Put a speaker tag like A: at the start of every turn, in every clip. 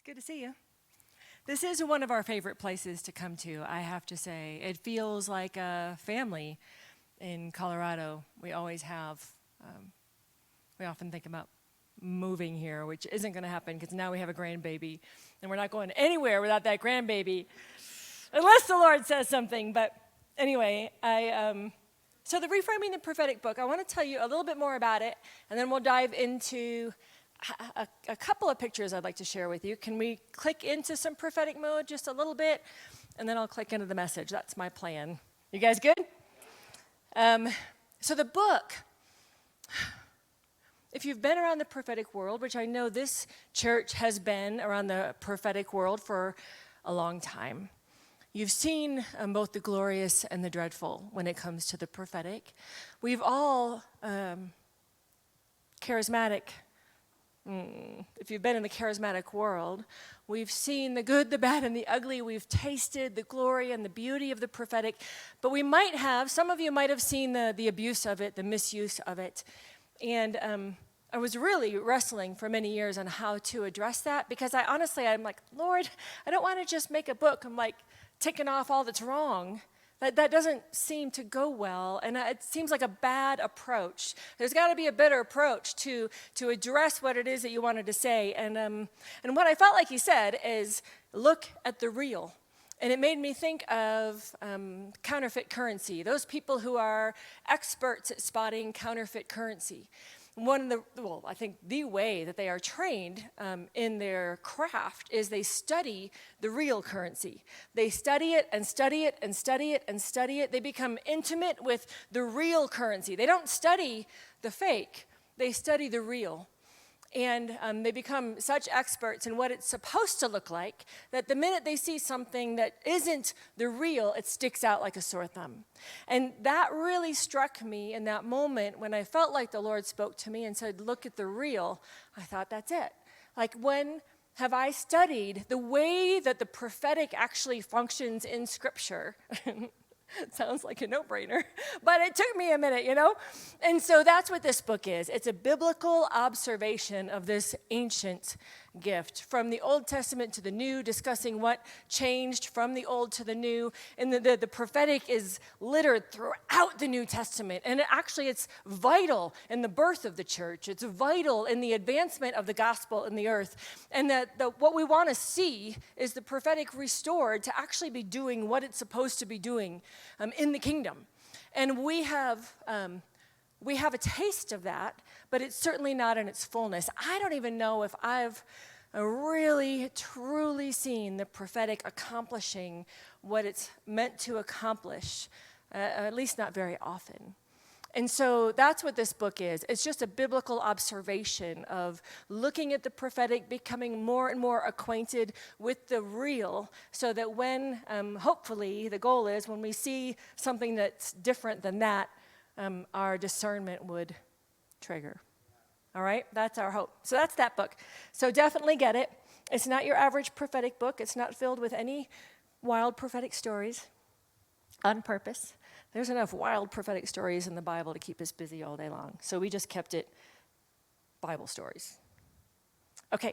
A: Good to see you. This is one of our favorite places to come to, I have to say. It feels like a family in Colorado. We always have. We often think about moving here, which isn't going to happen because now we have a grandbaby, and we're not going anywhere without that grandbaby, unless the Lord says something. But anyway, so the Reframing the Prophetic book, I want to tell you a little bit more about it, and then we'll dive into a couple of pictures I'd like to share with you. Can we click into some prophetic mode just a little bit, and then I'll click into the message. That's my plan. You guys good? So the book, if you've been around the prophetic world, which I know this church has been around the prophetic world for a long time, you've seen both the glorious and the dreadful when it comes to the prophetic. We've all charismatic. If you've been in the charismatic world, we've seen the good, the bad, and the ugly. We've tasted the glory and the beauty of the prophetic. But we might have, some of you might have seen the abuse of it, the misuse of it. And I was really wrestling for many years on how to address that, because I'm like, Lord, I don't want to just make a book. I'm like ticking off all that's wrong. That doesn't seem to go well, and it seems like a bad approach. There's got to be a better approach to address what it is that you wanted to say. And what I felt like he said is, look at the real. And it made me think of counterfeit currency, those people who are experts at spotting counterfeit currency. I think the way that they are trained in their craft is they study the real currency. They study it and study it and study it and study it. They become intimate with the real currency. They don't study the fake. They study the real. And they become such experts in what it's supposed to look like that the minute they see something that isn't the real, it sticks out like a sore thumb. And that really struck me in that moment when I felt like the Lord spoke to me and said, look at the real. I thought, that's it. Like, when have I studied the way that the prophetic actually functions in Scripture? It sounds like a no-brainer, but it took me a minute, And so that's what this book is. It's a biblical observation of this ancient gift, from the Old Testament to the New, discussing what changed from the Old to the New. And the prophetic is littered throughout the New Testament. And it's vital in the birth of the church. It's vital in the advancement of the gospel in the earth. And what we want to see is the prophetic restored to actually be doing what it's supposed to be doing in the kingdom. And we have a taste of that, but it's certainly not in its fullness. I don't even know if I've really, truly seen the prophetic accomplishing what it's meant to accomplish, at least not very often. And so that's what this book is. It's just a biblical observation of looking at the prophetic, becoming more and more acquainted with the real, so that when, hopefully, the goal is when we see something that's different than that, our discernment would trigger. All right? That's our hope. So that's that book. So definitely get it. It's not your average prophetic book. It's not filled with any wild prophetic stories on purpose. There's enough wild prophetic stories in the Bible to keep us busy all day long. So we just kept it Bible stories. Okay.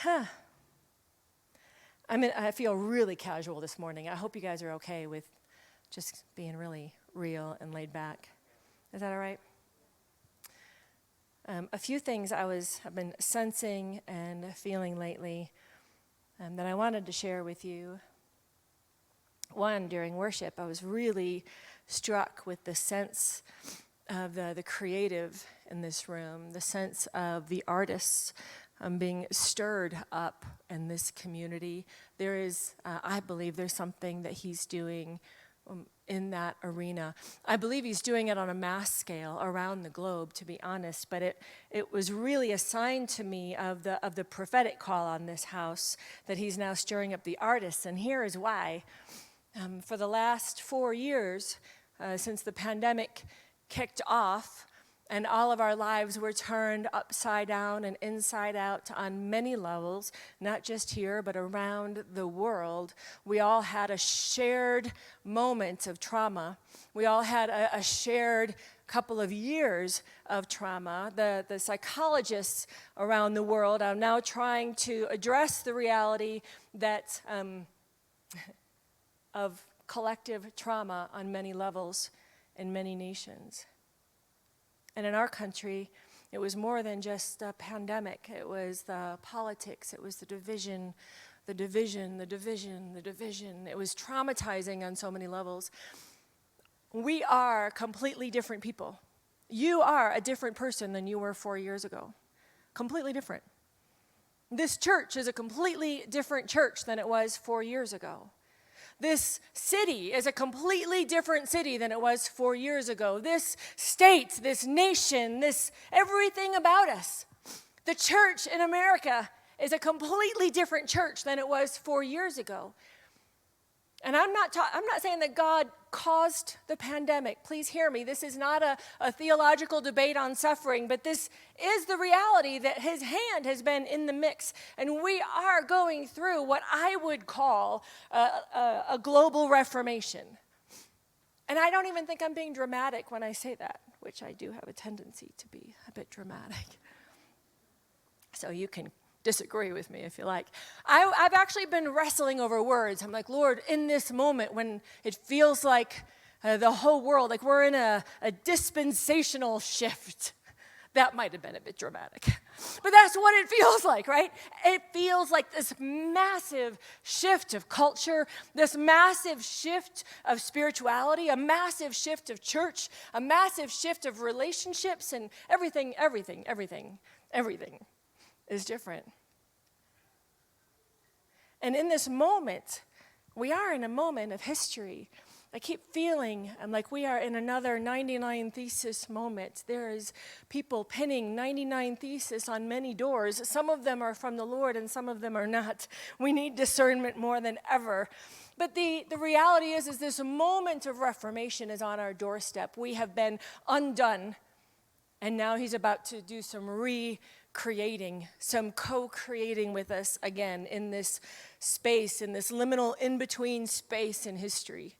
A: I feel really casual this morning. I hope you guys are okay with just being really real and laid back. Is that all right? A few things I've been sensing and feeling lately that I wanted to share with you. One, during worship, I was really struck with the sense of the creative in this room, the sense of the artists being stirred up in this community. There is, I believe, there's something that he's doing in that arena. I believe he's doing it on a mass scale around the globe, to be honest, but it was really a sign to me of the prophetic call on this house, that he's now stirring up the artists. And here is why. For the last 4 years, since the pandemic kicked off, and all of our lives were turned upside down and inside out on many levels, not just here, but around the world. We all had a shared moment of trauma. We all had a shared couple of years of trauma. The psychologists around the world are now trying to address the reality that of collective trauma on many levels in many nations. And in our country, it was more than just a pandemic. It was the politics. It was the division. It was traumatizing on so many levels. We are completely different people. You are a different person than you were 4 years ago. Completely different. This church is a completely different church than it was 4 years ago. This city is a completely different city than it was 4 years ago. This state, this nation, this everything about us. The church in America is a completely different church than it was 4 years ago. And I'm not saying that God caused the pandemic. Please hear me. This is not a theological debate on suffering, but this is the reality that his hand has been in the mix. And we are going through what I would call a global reformation. And I don't even think I'm being dramatic when I say that, which I do have a tendency to be a bit dramatic. So you can disagree with me if you like. I've actually been wrestling over words. I'm like, Lord, in this moment when it feels like the whole world, like we're in a dispensational shift. That might have been a bit dramatic. But that's what it feels like, right? It feels like this massive shift of culture, this massive shift of spirituality, a massive shift of church, a massive shift of relationships, and everything is different. And in this moment, we are in a moment of history. I keep feeling like we are in another 99 thesis moment. There is people pinning 99 thesis on many doors. Some of them are from the Lord and some of them are not. We need discernment more than ever. But the reality is this moment of reformation is on our doorstep. We have been undone, and now he's about to do some recreating, some co-creating with us again in this space, in this liminal in-between space in history.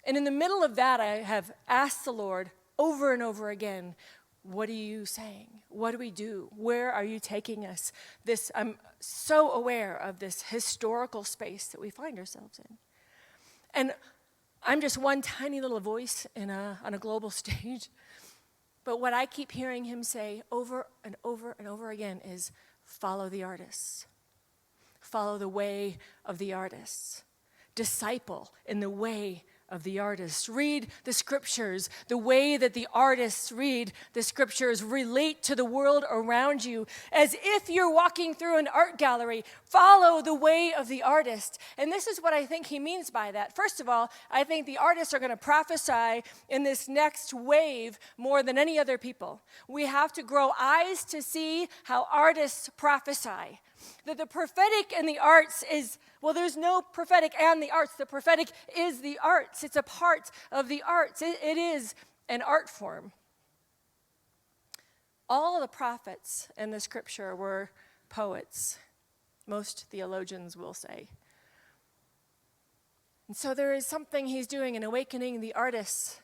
A: And in the middle of that, I have asked the Lord over and over again, what are you saying? What do we do? Where are you taking us? I'm so aware of this historical space that we find ourselves in. And I'm just one tiny little voice on a global stage. But what I keep hearing him say over and over and over again is, follow the artists. Follow the way of the artists. Disciple in the way of the artists. Read the scriptures the way that the artists read the scriptures. Relate to the world around you as if you're walking through an art gallery. Follow the way of the artist. And this is what I think he means by that. First of all, I think the artists are going to prophesy in this next wave more than any other people. We have to grow eyes to see how artists prophesy. That the prophetic and the arts is, well, there's no prophetic and the arts. The prophetic is the arts. It's a part of the arts. It is an art form. All the prophets in the scripture were poets, most theologians will say. And so there is something he's doing in awakening the artists.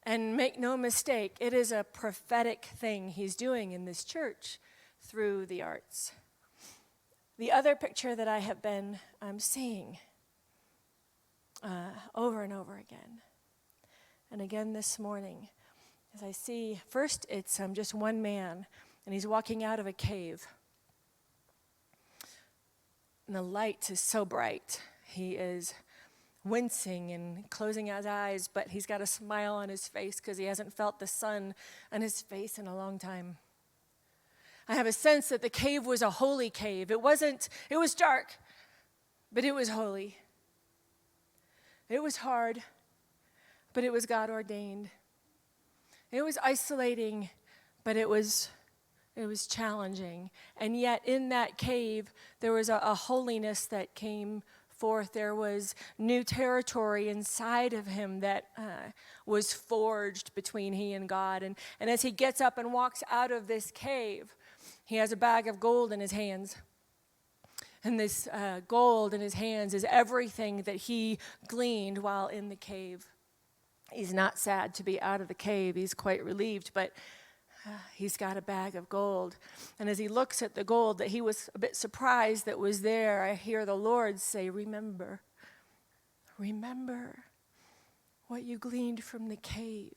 A: And make no mistake, it is a prophetic thing he's doing in this church through the arts. The other picture that I have been seeing over and over again, and again this morning, as I see, first it's just one man, and he's walking out of a cave. And the light is so bright. He is wincing and closing his eyes, but he's got a smile on his face because he hasn't felt the sun on his face in a long time. I have a sense that the cave was a holy cave. It was dark, but it was holy. It was hard, but it was God ordained. It was isolating, but it was challenging. And yet in that cave, there was a holiness that came forth. There was new territory inside of him that was forged between he and God. And as he gets up and walks out of this cave, he has a bag of gold in his hands. And this gold in his hands is everything that he gleaned while in the cave. He's not sad to be out of the cave. He's quite relieved, but he's got a bag of gold. And as he looks at the gold that he was a bit surprised that was there, I hear the Lord say, remember what you gleaned from the cave.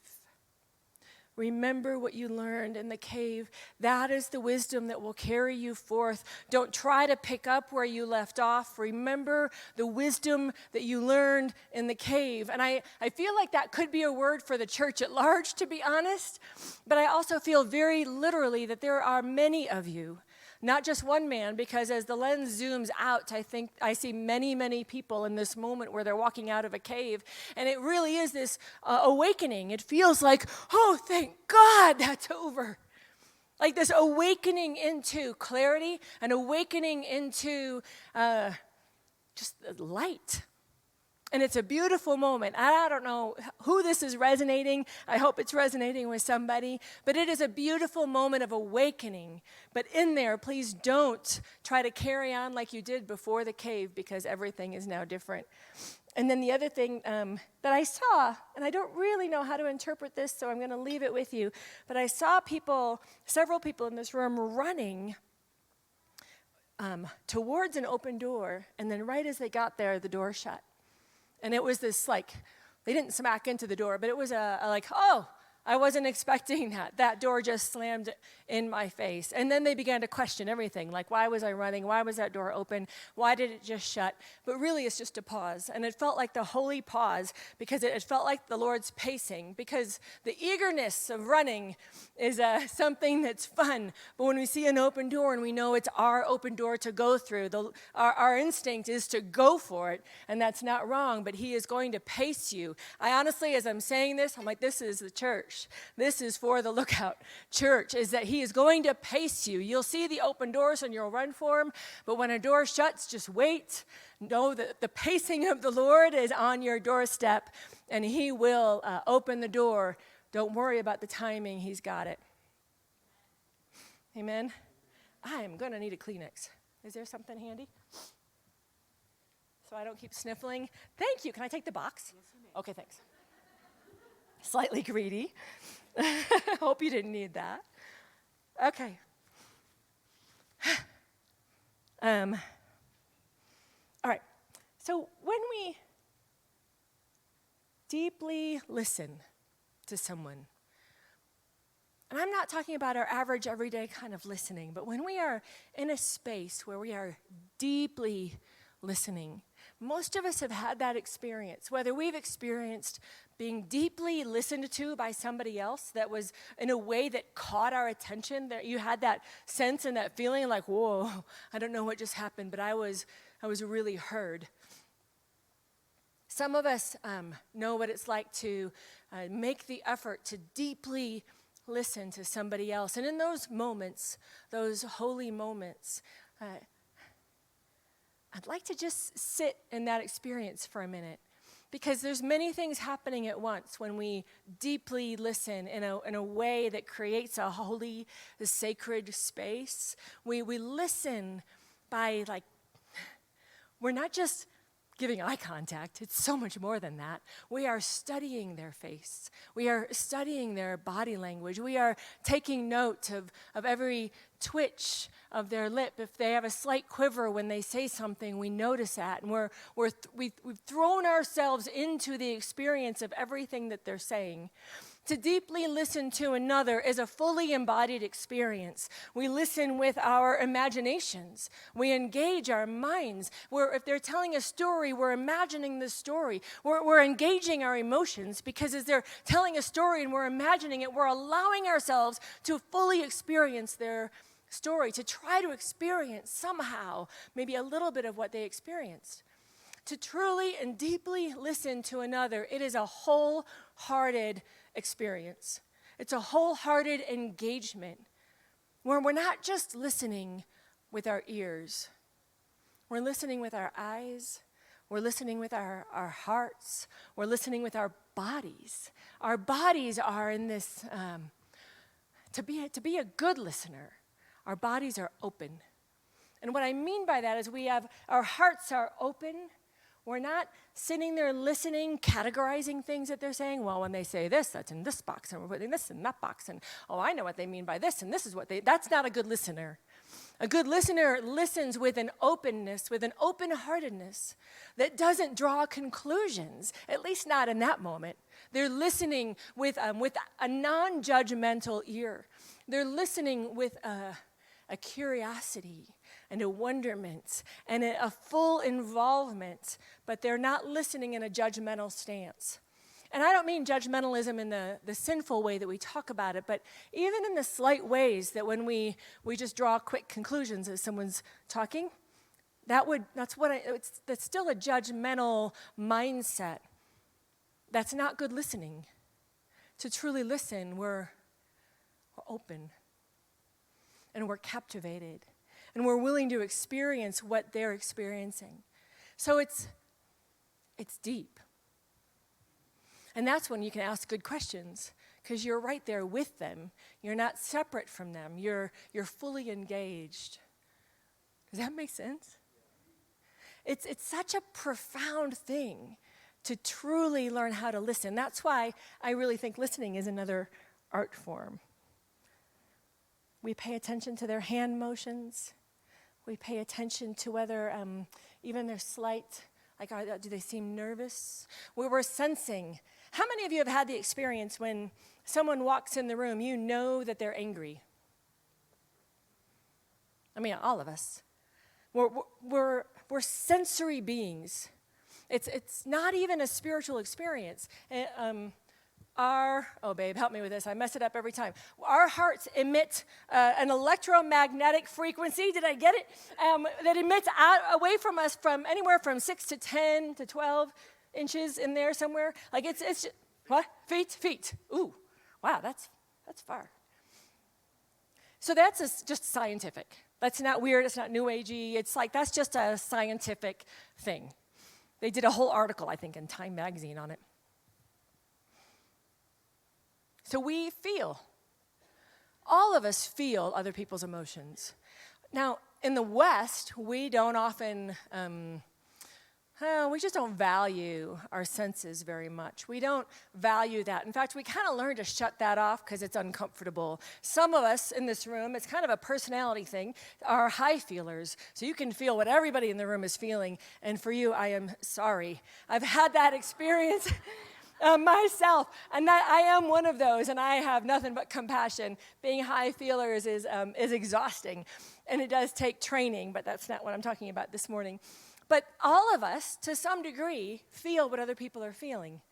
A: Remember what you learned in the cave. That is the wisdom that will carry you forth. Don't try to pick up where you left off. Remember the wisdom that you learned in the cave. And I feel like that could be a word for the church at large, to be honest. But I also feel very literally that there are many of you, not just one man, because as the lens zooms out, I think I see many, many people in this moment where they're walking out of a cave. And it really is this awakening. It feels like, oh, thank God that's over. Like this awakening into clarity, an awakening into just light. And it's a beautiful moment. I don't know who this is resonating. I hope it's resonating with somebody. But it is a beautiful moment of awakening. But in there, please don't try to carry on like you did before the cave, because everything is now different. And then the other thing that I saw, and I don't really know how to interpret this, so I'm going to leave it with you. But I saw several people in this room running towards an open door. And then right as they got there, the door shut. And it was this, like, they didn't smack into the door, but it was a like, oh, I wasn't expecting that. That door just slammed in my face. And then they began to question everything, like, why was I running? Why was that door open? Why did it just shut? But really, it's just a pause. And it felt like the holy pause, because it felt like the Lord's pacing, because the eagerness of running is something that's fun. But when we see an open door and we know it's our open door to go through, our instinct is to go for it. And that's not wrong, but he is going to pace you. I honestly, as I'm saying this, I'm like, this is the church. This is for the Lookout Church, is that he is going to pace you. You'll see the open doors and you'll run for him, but when a door shuts, just wait. Know that the pacing of the Lord is on your doorstep, and he will open the door. Don't worry about the timing. He's got it. Amen? I am going to need a Kleenex. Is there something handy? So I don't keep sniffling. Thank you. Can I take the box? Yes, you may. Okay, thanks. Slightly greedy. Hope you didn't need that. Okay. All right. So when we deeply listen to someone, and I'm not talking about our average everyday kind of listening, but when we are in a space where we are deeply listening, most of us have had that experience, whether we've experienced being deeply listened to by somebody else that was in a way that caught our attention, that you had that sense and that feeling like, whoa, I don't know what just happened, but I was really heard. Some of us know what it's like to make the effort to deeply listen to somebody else. And in those moments, those holy moments, I'd like to just sit in that experience for a minute, because there's many things happening at once when we deeply listen in a way that creates a holy, a sacred space. We listen by, like, we're not just giving eye contact. It's so much more than that. We are studying their face. We are studying their body language. We are taking note of every twitch of their lip. If they have a slight quiver when they say something, we notice that. And we've thrown ourselves into the experience of everything that they're saying. To deeply listen to another is a fully embodied experience. We listen with our imaginations. We engage our minds. If they're telling a story, we're imagining the story. We're engaging our emotions, because as they're telling a story and we're imagining it, we're allowing ourselves to fully experience their story, to try to experience somehow maybe a little bit of what they experienced. To truly and deeply listen to another, it is a wholehearted experience. It's a wholehearted engagement where we're not just listening with our ears. We're listening with our eyes. We're listening with our hearts. We're listening with our bodies. Our bodies are in this, to be a good listener, our bodies are open. And what I mean by that is our hearts are open. We're not sitting there listening, categorizing things that they're saying. Well, when they say this, that's in this box, and we're putting this in that box, and oh, I know what they mean by this, and this is what that's not a good listener. A good listener listens with an openness, with an open-heartedness that doesn't draw conclusions, at least not in that moment. They're listening with a non-judgmental ear. They're listening with a curiosity and a wonderment and a full involvement, but they're not listening in a judgmental stance. And I don't mean judgmentalism in the sinful way that we talk about it, but even in the slight ways that when we just draw quick conclusions as someone's talking, that's still a judgmental mindset. That's not good listening. To truly listen, we're open, and we're captivated, and we're willing to experience what they're experiencing. So it's deep. And that's when you can ask good questions, because you're right there with them. You're not separate from them. You're fully engaged. Does that make sense? It's such a profound thing to truly learn how to listen. That's why I really think listening is another art form. We pay attention to their hand motions. We pay attention to whether even their slight, do they seem nervous? We're sensing. How many of you have had the experience when someone walks in the room, you know that they're angry? I mean, all of us. We're sensory beings. It's not even a spiritual experience. Oh babe, help me with this. I mess it up every time. Our hearts emit an electromagnetic frequency. Did I get it? That emits away from us from anywhere from 6 to 10 to 12 inches in there somewhere. Like it's what? Feet. Ooh, wow, that's far. So that's just scientific. That's not weird. It's not new agey. It's like that's just a scientific thing. They did a whole article, I think, in Time magazine on it. So we feel. All of us feel other people's emotions. Now, in the West, we don't often, we just don't value our senses very much. We don't value that. In fact, we kind of learn to shut that off because it's uncomfortable. Some of us in this room, it's kind of a personality thing, are high feelers. So you can feel what everybody in the room is feeling. And for you, I am sorry. I've had that experience myself, and that I am one of those, and I have nothing but compassion. Being high feelers is exhausting, and it does take training, but that's not what I'm talking about this morning. But all of us, to some degree, feel what other people are feeling.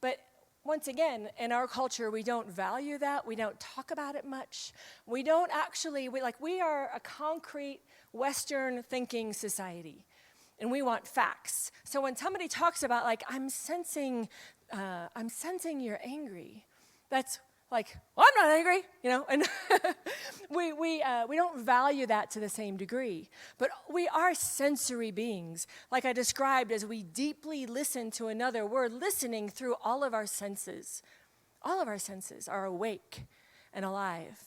A: But once again, in our culture, we don't value that. We don't talk about it much. We don't actually, we are a concrete Western thinking society, and we want facts. So when somebody talks about, I'm sensing you're angry, that's like, well, I'm not angry, and we don't value that to the same degree. But we are sensory beings. Like I described, as we deeply listen to another, we're listening through all of our senses. All of our senses are awake and alive.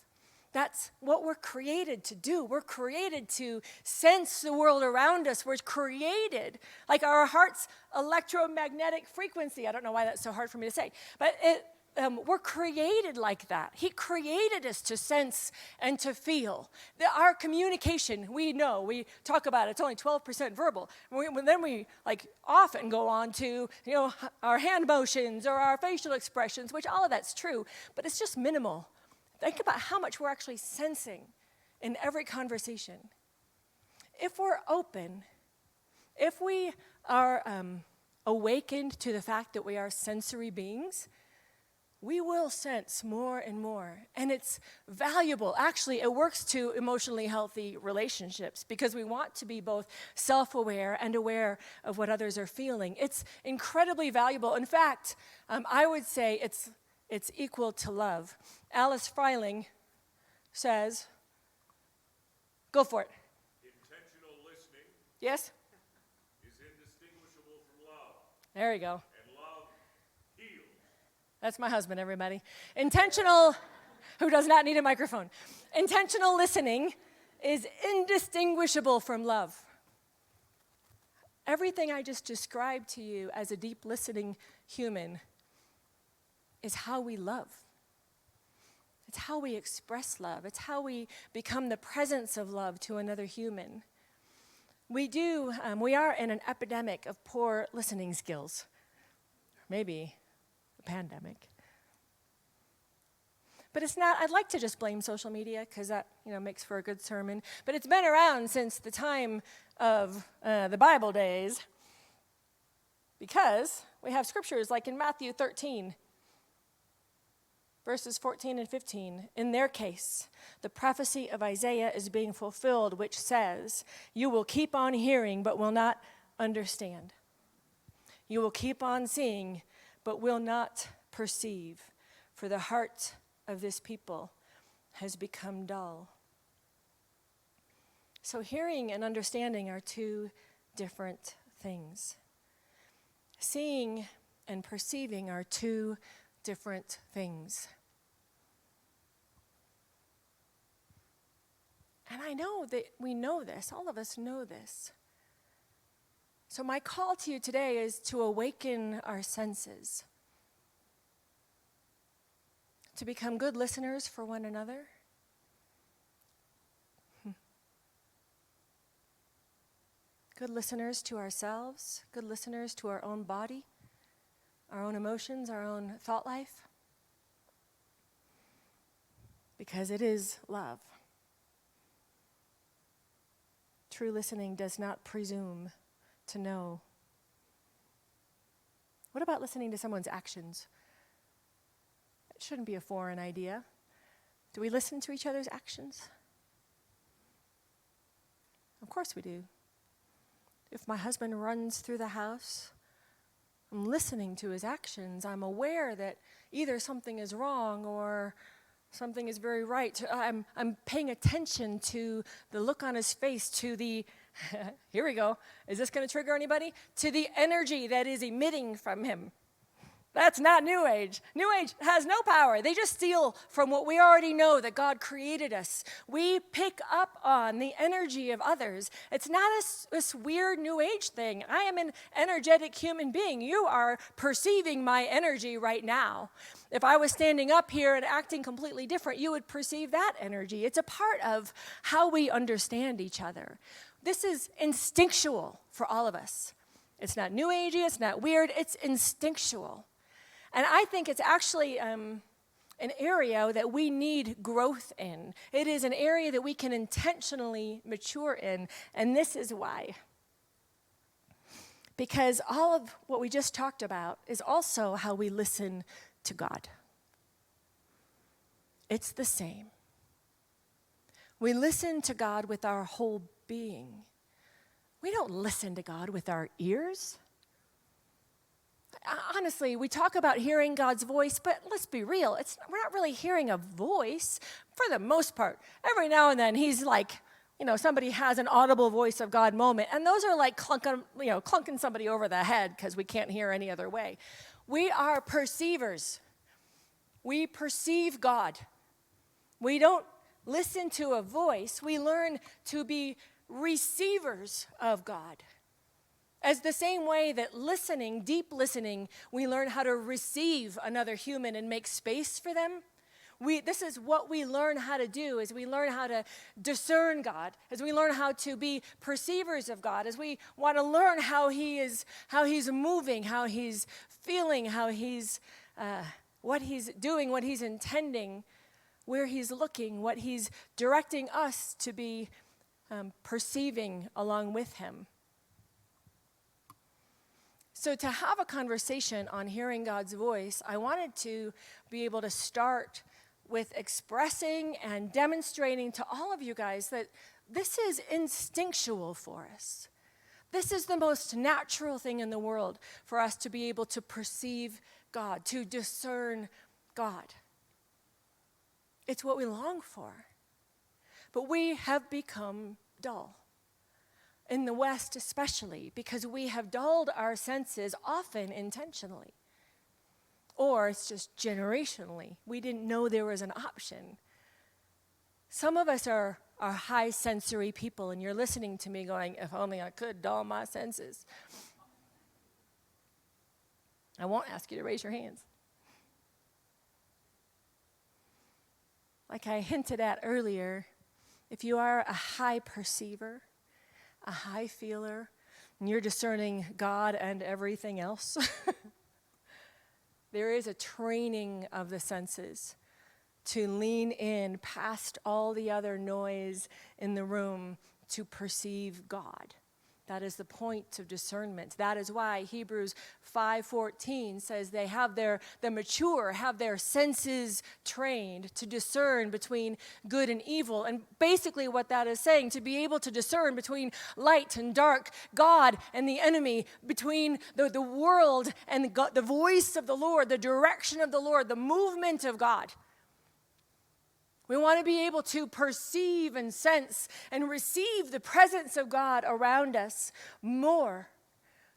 A: That's what we're created to do. We're created to sense the world around us. We're created, like our heart's electromagnetic frequency. I don't know why that's so hard for me to say, but we're created like that. He created us to sense and to feel. Our communication, we know, we talk about it, it's only 12% verbal. Then we often go on to, our hand motions or our facial expressions, which all of that's true, but it's just minimal. Think about how much we're actually sensing in every conversation. If we're open, if we are awakened to the fact that we are sensory beings, we will sense more and more. And it's valuable. Actually, it works to emotionally healthy relationships because we want to be both self-aware and aware of what others are feeling. It's incredibly valuable. In fact, I would say it's equal to love. Alice Freiling says, go for it.
B: Intentional listening.
A: Yes?
B: Is indistinguishable from love.
A: There you go.
B: And love heals.
A: That's my husband, everybody. Intentional, who does not need a microphone. Intentional listening is indistinguishable from love. everything I just described to you as a deep listening human is how we love. It's how we express love. It's how we become the presence of love to another human. We are in an epidemic of poor listening skills. Maybe a pandemic. But it's not, I'd like to just blame social media because that, makes for a good sermon. But it's been around since the time of the Bible days because we have scriptures like in Matthew 13, verses 14 and 15. In their case, the prophecy of Isaiah is being fulfilled, which says, "You will keep on hearing, but will not understand. You will keep on seeing, but will not perceive. For the heart of this people has become dull." So hearing and understanding are two different things. Seeing and perceiving are two different things. And I know that we know this, all of us know this. So my call to you today is to awaken our senses, to become good listeners for one another, good listeners to ourselves, good listeners to our own body, our own emotions, our own thought life, because it is love. True listening does not presume to know. What about listening to someone's actions? It shouldn't be a foreign idea. Do we listen to each other's actions? Of course we do. If my husband runs through the house, I'm listening to his actions. I'm aware that either something is wrong or something is very right. I'm paying attention to the look on his face, to the, here we go, is this going to trigger anybody? To the energy that is emitting from him. That's not New Age. New Age has no power. They just steal from what we already know, that God created us. We pick up on the energy of others. It's not this weird New Age thing. I am an energetic human being. You are perceiving my energy right now. If I was standing up here and acting completely different, you would perceive that energy. It's a part of how we understand each other. This is instinctual for all of us. It's not New Agey, it's not weird, it's instinctual. And I think it's actually an area that we need growth in. It is an area that we can intentionally mature in, and this is why. Because all of what we just talked about is also how we listen to God. It's the same. We listen to God with our whole being. We don't listen to God with our ears. Honestly, we talk about hearing God's voice, but let's be real. We're not really hearing a voice for the most part. Every now and then, he's like, somebody has an audible voice of God moment, and those are like clunking somebody over the head because we can't hear any other way. We are perceivers. We perceive God. We don't listen to a voice. We learn to be receivers of God. As the same way that listening, deep listening, we learn how to receive another human and make space for them. This is what we learn how to do, is we learn how to discern God, as we learn how to be perceivers of God, as we want to learn how He's moving, how He's feeling, how what He's doing, what He's intending, where He's looking, what He's directing us to be perceiving along with Him. So to have a conversation on hearing God's voice, I wanted to be able to start with expressing and demonstrating to all of you guys that this is instinctual for us. This is the most natural thing in the world for us to be able to perceive God, to discern God. It's what we long for. But we have become dull. In the West especially, because we have dulled our senses, often intentionally. Or it's just generationally. We didn't know there was an option. Some of us are are high sensory people, and you're listening to me going, if only I could dull my senses. I won't ask you to raise your hands. Like I hinted at earlier, if you are a high perceiver, a high feeler, and you're discerning God and everything else, there is a training of the senses to lean in past all the other noise in the room to perceive God. That is the point of discernment. That is why Hebrews 5:14 says the mature have their senses trained to discern between good and evil. And basically what that is saying, to be able to discern between light and dark, God and the enemy, between the world and God, the voice of the Lord, the direction of the Lord, the movement of God. We want to be able to perceive and sense and receive the presence of God around us more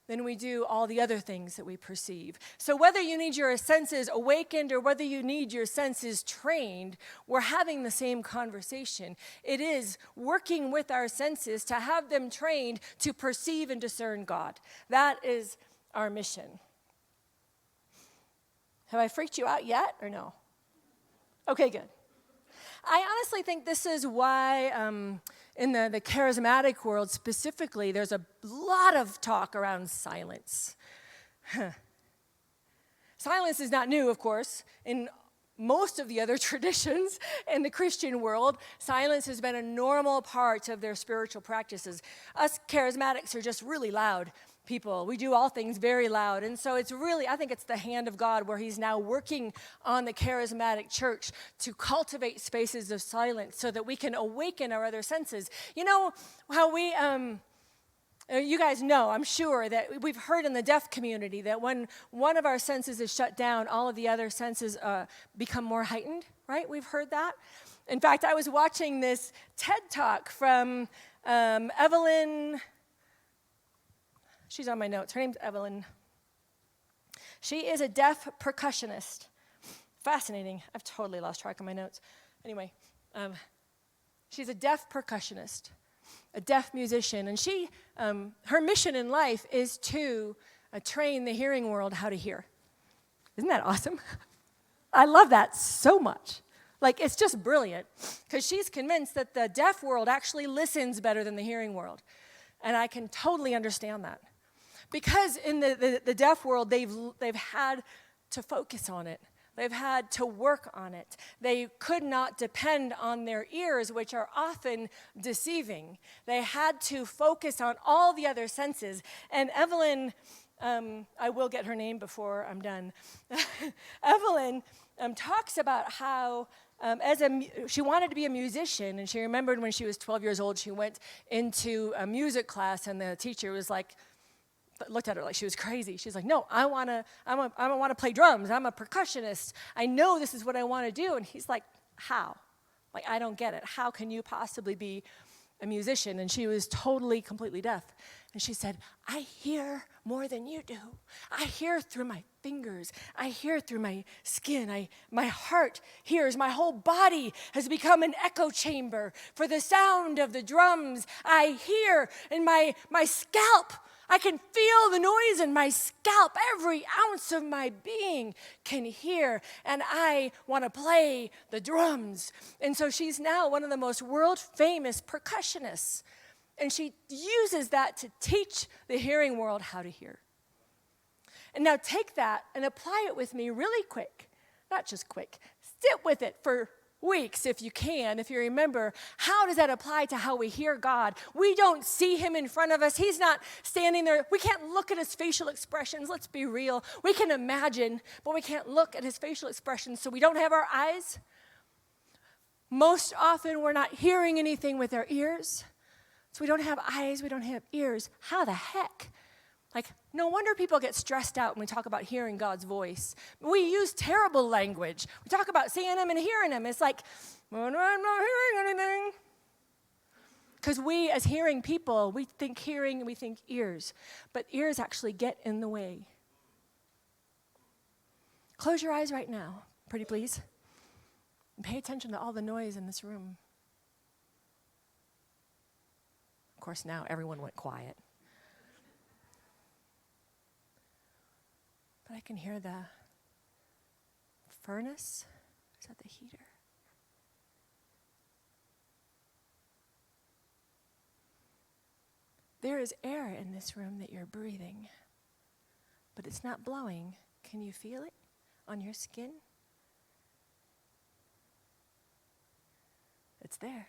A: than we do all the other things that we perceive. So whether you need your senses awakened or whether you need your senses trained, we're having the same conversation. It is working with our senses to have them trained to perceive and discern God. That is our mission. Have I freaked you out yet or no? Okay, good. I honestly think this is why in the charismatic world specifically, there's a lot of talk around silence. Silence is not new, of course. In most of the other traditions in the Christian world, silence has been a normal part of their spiritual practices. Us charismatics are just really loud people. We do all things very loud. And so it's really, I think it's the hand of God where he's now working on the charismatic church to cultivate spaces of silence so that we can awaken our other senses. You know how we, you guys know, I'm sure, that we've heard in the deaf community that when one of our senses is shut down, all of the other senses become more heightened, right? We've heard that. In fact, I was watching this TED Talk from Evelyn. She's on my notes. Her name's Evelyn. She is a deaf percussionist. Fascinating. I've totally lost track of my notes. Anyway, she's a deaf percussionist, a deaf musician, and she, her mission in life is to train the hearing world how to hear. Isn't that awesome? I love that so much. Like, it's just brilliant, because she's convinced that the deaf world actually listens better than the hearing world, and I can totally understand that. Because in the deaf world, they've had to focus on it. They've had to work on it. They could not depend on their ears, which are often deceiving. They had to focus on all the other senses. And Evelyn, I will get her name before I'm done. Evelyn talks about how she wanted to be a musician, and she remembered when she was 12 years old, she went into a music class, and the teacher was like, looked at her like she was crazy. She's like, no, I want to play drums. I'm a percussionist. I know this is what I want to do. And he's like, how? Like, I don't get it. How can you possibly be a musician? And she was totally, completely deaf. And she said, I hear more than you do. I hear through my fingers. I hear through my skin. My heart hears. My whole body has become an echo chamber for the sound of the drums. I hear in my scalp. I can feel the noise in my scalp. Every ounce of my being can hear, and I want to play the drums. And so she's now one of the most world-famous percussionists, and she uses that to teach the hearing world how to hear. And now take that and apply it with me really quick. Not just quick. Sit with it for weeks, if you can, if you remember. How does that apply to how we hear God? We don't see him in front of us. He's not standing there. We can't look at his facial expressions. Let's be real. We can imagine, but we can't look at his facial expressions, so we don't have our eyes. Most often, we're not hearing anything with our ears. So we don't have eyes, we don't have ears. How the heck? Like, no wonder people get stressed out when we talk about hearing God's voice. We use terrible language. We talk about seeing him and hearing him. It's like, well, I'm not hearing anything. Because we, as hearing people, we think hearing and we think ears. But ears actually get in the way. Close your eyes right now, pretty please. And pay attention to all the noise in this room. course, now everyone went quiet. But I can hear the furnace. Is that the heater? There is air in this room that you're breathing, but it's not blowing. Can you feel it on your skin? It's there.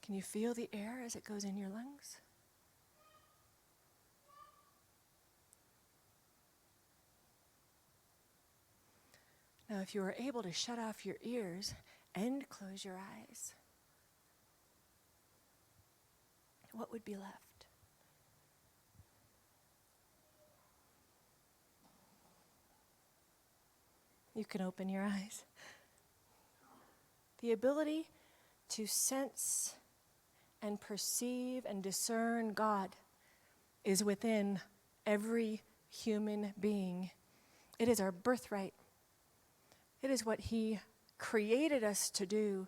A: Can you feel the air as it goes in your lungs? Now, if you were able to shut off your ears and close your eyes, what would be left? You can open your eyes. The ability to sense and perceive and discern God is within every human being. It is our birthright. It is what He created us to do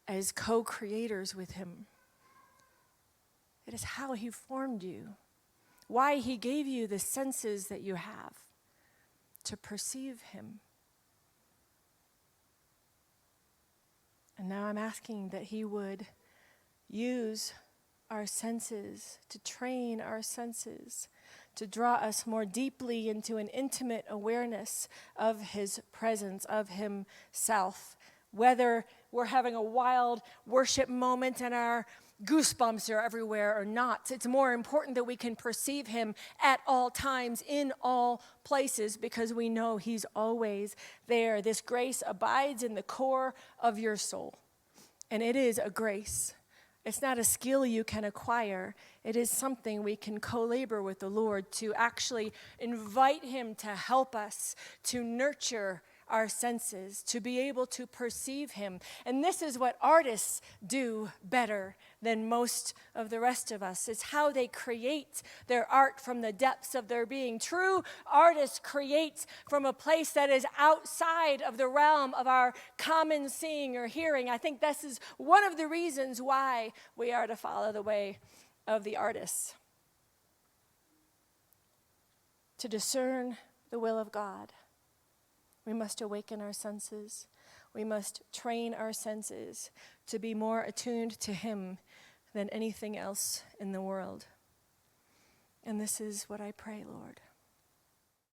A: as co-creators with Him. It is how He formed you, why He gave you the senses that you have to perceive Him. And now I'm asking that He would use our senses, to train our senses, to draw us more deeply into an intimate awareness of His presence, of Himself. Whether we're having a wild worship moment and our goosebumps are everywhere or not, it's more important that we can perceive Him at all times, in all places, because we know He's always there. This grace abides in the core of your soul. And it is a grace. It's not a skill you can acquire. It is something we can co-labor with the Lord to actually invite Him to help us to nurture our senses, to be able to perceive Him. And this is what artists do better than most of the rest of us. It's how they create their art from the depths of their being. True artists create from a place that is outside of the realm of our common seeing or hearing. I think this is one of the reasons why we are to follow the way of the artists. To discern the will of God, we must awaken our senses. We must train our senses to be more attuned to Him than anything else in the world. And this is what I pray, Lord.